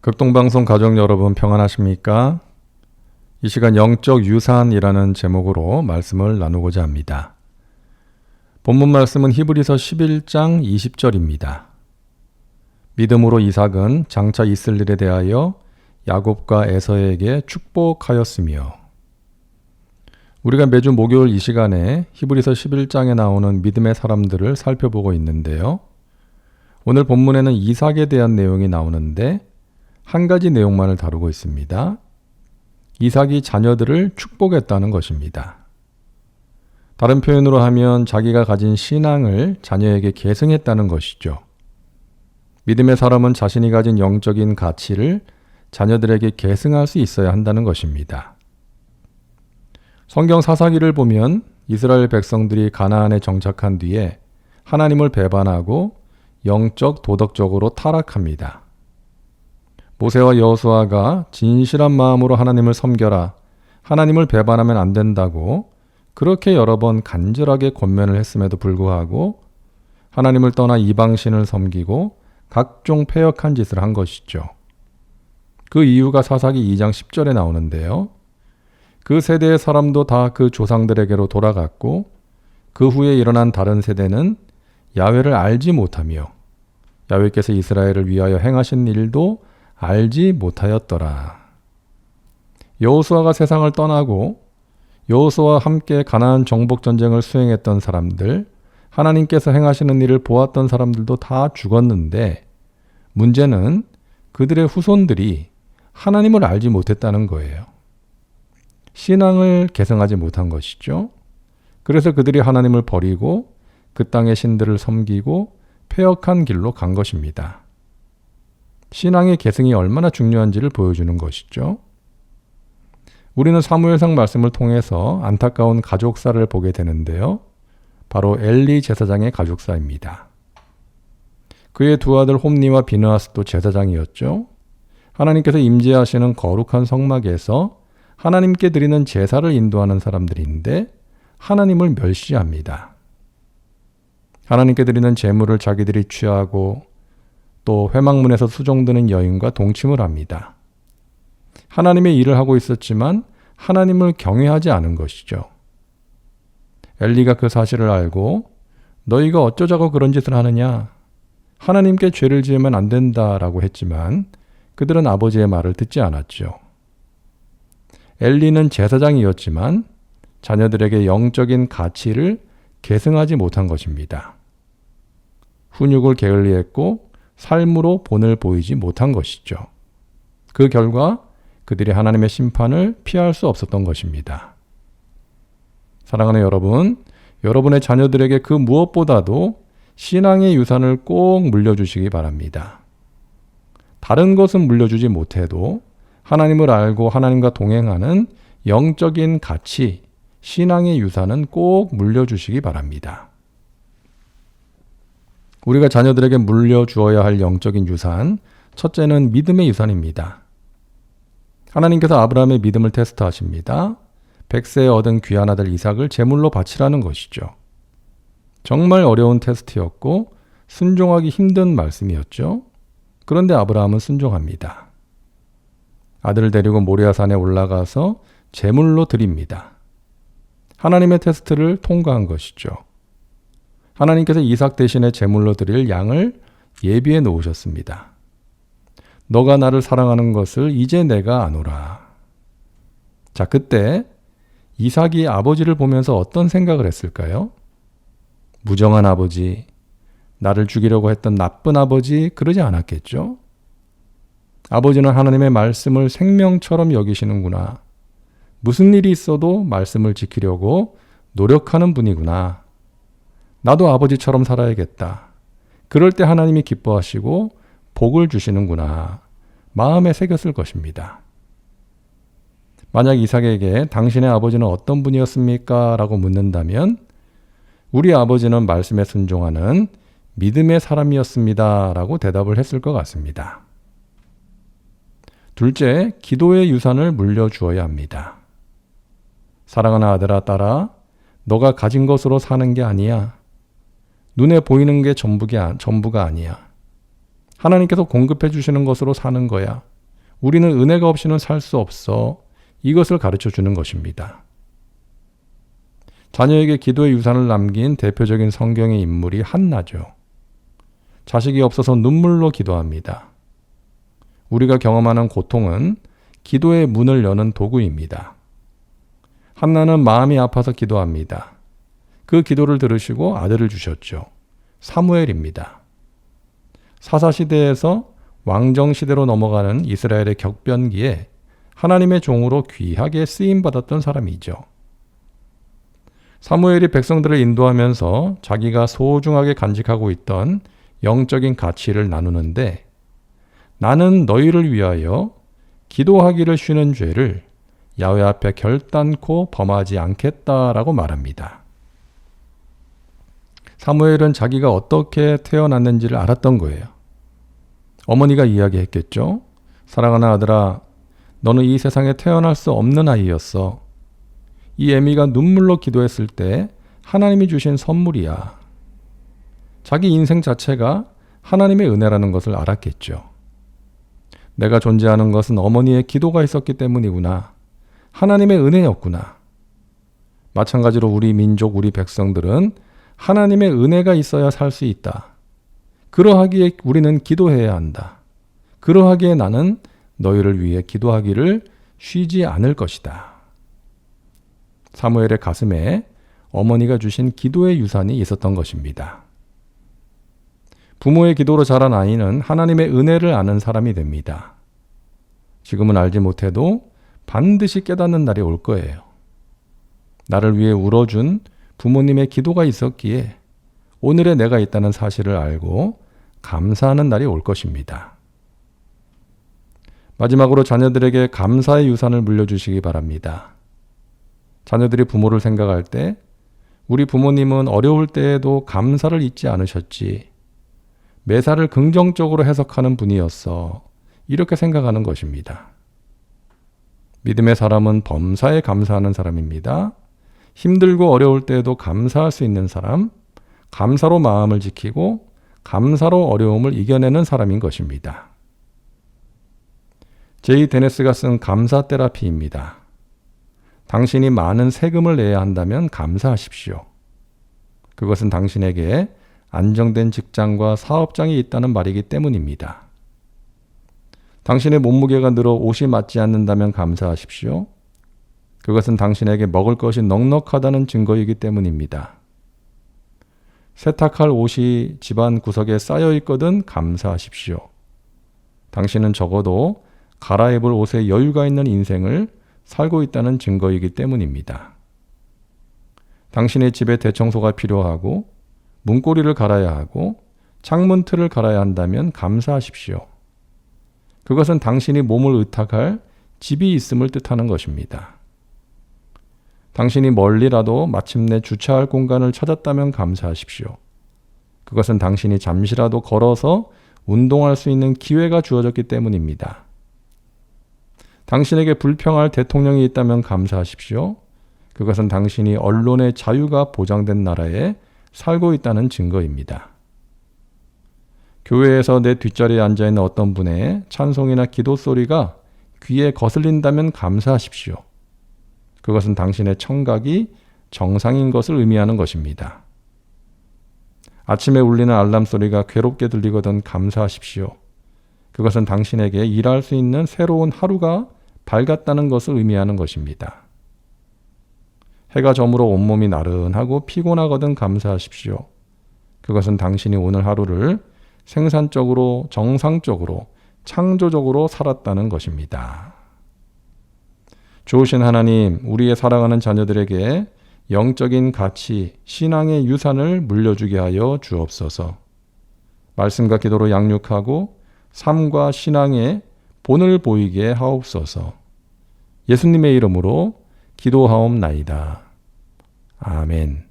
극동방송 가족 여러분 평안하십니까? 이 시간 영적 유산이라는 제목으로 말씀을 나누고자 합니다. 본문 말씀은 히브리서 11장 20절입니다. 믿음으로 이삭은 장차 있을 일에 대하여 야곱과 에서에게 축복하였으며. 우리가 매주 목요일 이 시간에 히브리서 11장에 나오는 믿음의 사람들을 살펴보고 있는데요. 오늘 본문에는 이삭에 대한 내용이 나오는데 한 가지 내용만을 다루고 있습니다. 이삭이 자녀들을 축복했다는 것입니다. 다른 표현으로 하면 자기가 가진 신앙을 자녀에게 계승했다는 것이죠. 믿음의 사람은 자신이 가진 영적인 가치를 자녀들에게 계승할 수 있어야 한다는 것입니다. 성경 사사기를 보면 이스라엘 백성들이 가나안에 정착한 뒤에 하나님을 배반하고 영적 도덕적으로 타락합니다. 모세와 여호수아가 진실한 마음으로 하나님을 섬겨라, 하나님을 배반하면 안 된다고 그렇게 여러 번 간절하게 권면을 했음에도 불구하고 하나님을 떠나 이방신을 섬기고 각종 패역한 짓을 한 것이죠. 그 이유가 사사기 2장 10절에 나오는데요. 그 세대의 사람도 다 그 조상들에게로 돌아갔고 그 후에 일어난 다른 세대는 야훼를 알지 못하며 야훼께서 이스라엘을 위하여 행하신 일도 알지 못하였더라. 여호수아가 세상을 떠나고 여호수아와 함께 가나안 정복 전쟁을 수행했던 사람들, 하나님께서 행하시는 일을 보았던 사람들도 다 죽었는데 문제는 그들의 후손들이 하나님을 알지 못했다는 거예요. 신앙을 계승하지 못한 것이죠. 그래서 그들이 하나님을 버리고 그 땅의 신들을 섬기고 패역한 길로 간 것입니다. 신앙의 계승이 얼마나 중요한지를 보여주는 것이죠. 우리는 사무엘상 말씀을 통해서 안타까운 가족사를 보게 되는데요. 바로 엘리 제사장의 가족사입니다. 그의 두 아들 홈니와 비느하스도 제사장이었죠. 하나님께서 임재하시는 거룩한 성막에서 하나님께 드리는 제사를 인도하는 사람들인데 하나님을 멸시합니다. 하나님께 드리는 제물을 자기들이 취하고 또 회막문에서 수종드는 여인과 동침을 합니다. 하나님의 일을 하고 있었지만 하나님을 경외하지 않은 것이죠. 엘리가 그 사실을 알고 너희가 어쩌자고 그런 짓을 하느냐? 하나님께 죄를 지으면 안 된다라고 했지만 그들은 아버지의 말을 듣지 않았죠. 엘리는 제사장이었지만 자녀들에게 영적인 가치를 계승하지 못한 것입니다. 훈육을 게을리했고 삶으로 본을 보이지 못한 것이죠. 그 결과 그들이 하나님의 심판을 피할 수 없었던 것입니다. 사랑하는 여러분, 여러분의 자녀들에게 그 무엇보다도 신앙의 유산을 꼭 물려주시기 바랍니다. 다른 것은 물려주지 못해도 하나님을 알고 하나님과 동행하는 영적인 가치, 신앙의 유산은 꼭 물려주시기 바랍니다. 우리가 자녀들에게 물려주어야 할 영적인 유산, 첫째는 믿음의 유산입니다. 하나님께서 아브라함의 믿음을 테스트하십니다. 100세에 얻은 귀한 아들 이삭을 제물로 바치라는 것이죠. 정말 어려운 테스트였고 순종하기 힘든 말씀이었죠. 그런데 아브라함은 순종합니다. 아들을 데리고 모리아산에 올라가서 제물로 드립니다. 하나님의 테스트를 통과한 것이죠. 하나님께서 이삭 대신에 제물로 드릴 양을 예비해 놓으셨습니다. 너가 나를 사랑하는 것을 이제 내가 아노라. 자, 그때 이삭이 아버지를 보면서 어떤 생각을 했을까요? 무정한 아버지, 나를 죽이려고 했던 나쁜 아버지, 그러지 않았겠죠? 아버지는 하나님의 말씀을 생명처럼 여기시는구나. 무슨 일이 있어도 말씀을 지키려고 노력하는 분이구나. 나도 아버지처럼 살아야겠다. 그럴 때 하나님이 기뻐하시고 복을 주시는구나. 마음에 새겼을 것입니다. 만약 이삭에게 당신의 아버지는 어떤 분이었습니까? 라고 묻는다면 우리 아버지는 말씀에 순종하는 믿음의 사람이었습니다. 라고 대답을 했을 것 같습니다. 둘째, 기도의 유산을 물려주어야 합니다. 사랑하는 아들아, 딸아, 너가 가진 것으로 사는 게 아니야. 눈에 보이는 게 전부가 아니야. 하나님께서 공급해 주시는 것으로 사는 거야. 우리는 은혜가 없이는 살 수 없어. 이것을 가르쳐 주는 것입니다. 자녀에게 기도의 유산을 남긴 대표적인 성경의 인물이 한나죠. 자식이 없어서 눈물로 기도합니다. 우리가 경험하는 고통은 기도의 문을 여는 도구입니다. 한나는 마음이 아파서 기도합니다. 그 기도를 들으시고 아들을 주셨죠. 사무엘입니다. 사사시대에서 왕정시대로 넘어가는 이스라엘의 격변기에 하나님의 종으로 귀하게 쓰임받았던 사람이죠. 사무엘이 백성들을 인도하면서 자기가 소중하게 간직하고 있던 영적인 가치를 나누는데, 나는 너희를 위하여 기도하기를 쉬는 죄를 야훼 앞에 결단코 범하지 않겠다라고 말합니다. 사무엘은 자기가 어떻게 태어났는지를 알았던 거예요. 어머니가 이야기했겠죠. 사랑하는 아들아, 너는 이 세상에 태어날 수 없는 아이였어. 이 애미가 눈물로 기도했을 때 하나님이 주신 선물이야. 자기 인생 자체가 하나님의 은혜라는 것을 알았겠죠. 내가 존재하는 것은 어머니의 기도가 있었기 때문이구나. 하나님의 은혜였구나. 마찬가지로 우리 민족, 우리 백성들은 하나님의 은혜가 있어야 살 수 있다. 그러하기에 우리는 기도해야 한다. 그러하기에 나는 너희를 위해 기도하기를 쉬지 않을 것이다. 사무엘의 가슴에 어머니가 주신 기도의 유산이 있었던 것입니다. 부모의 기도로 자란 아이는 하나님의 은혜를 아는 사람이 됩니다. 지금은 알지 못해도 반드시 깨닫는 날이 올 거예요. 나를 위해 울어준 부모님의 기도가 있었기에 오늘의 내가 있다는 사실을 알고 감사하는 날이 올 것입니다. 마지막으로 자녀들에게 감사의 유산을 물려주시기 바랍니다. 자녀들이 부모를 생각할 때 우리 부모님은 어려울 때에도 감사를 잊지 않으셨지. 매사를 긍정적으로 해석하는 분이었어. 이렇게 생각하는 것입니다. 믿음의 사람은 범사에 감사하는 사람입니다. 힘들고 어려울 때에도 감사할 수 있는 사람, 감사로 마음을 지키고 감사로 어려움을 이겨내는 사람인 것입니다. 제이 데네스가 쓴 감사 테라피입니다. 당신이 많은 세금을 내야 한다면 감사하십시오. 그것은 당신에게 안정된 직장과 사업장이 있다는 말이기 때문입니다. 당신의 몸무게가 늘어 옷이 맞지 않는다면 감사하십시오. 그것은 당신에게 먹을 것이 넉넉하다는 증거이기 때문입니다. 세탁할 옷이 집안 구석에 쌓여 있거든 감사하십시오. 당신은 적어도 갈아입을 옷에 여유가 있는 인생을 살고 있다는 증거이기 때문입니다. 당신의 집에 대청소가 필요하고 문고리를 갈아야 하고 창문 틀을 갈아야 한다면 감사하십시오. 그것은 당신이 몸을 의탁할 집이 있음을 뜻하는 것입니다. 당신이 멀리라도 마침내 주차할 공간을 찾았다면 감사하십시오. 그것은 당신이 잠시라도 걸어서 운동할 수 있는 기회가 주어졌기 때문입니다. 당신에게 불평할 대통령이 있다면 감사하십시오. 그것은 당신이 언론의 자유가 보장된 나라에 살고 있다는 증거입니다. 교회에서 내 뒷자리에 앉아있는 어떤 분의 찬송이나 기도 소리가 귀에 거슬린다면 감사하십시오. 그것은 당신의 청각이 정상인 것을 의미하는 것입니다. 아침에 울리는 알람 소리가 괴롭게 들리거든 감사하십시오. 그것은 당신에게 일할 수 있는 새로운 하루가 밝았다는 것을 의미하는 것입니다. 해가 저물어 온몸이 나른하고 피곤하거든 감사하십시오. 그것은 당신이 오늘 하루를 생산적으로, 정상적으로, 창조적으로 살았다는 것입니다. 좋으신 하나님, 우리의 사랑하는 자녀들에게 영적인 가치, 신앙의 유산을 물려주게 하여 주옵소서. 말씀과 기도로 양육하고 삶과 신앙의 본을 보이게 하옵소서. 예수님의 이름으로 기도하옵나이다. 아멘.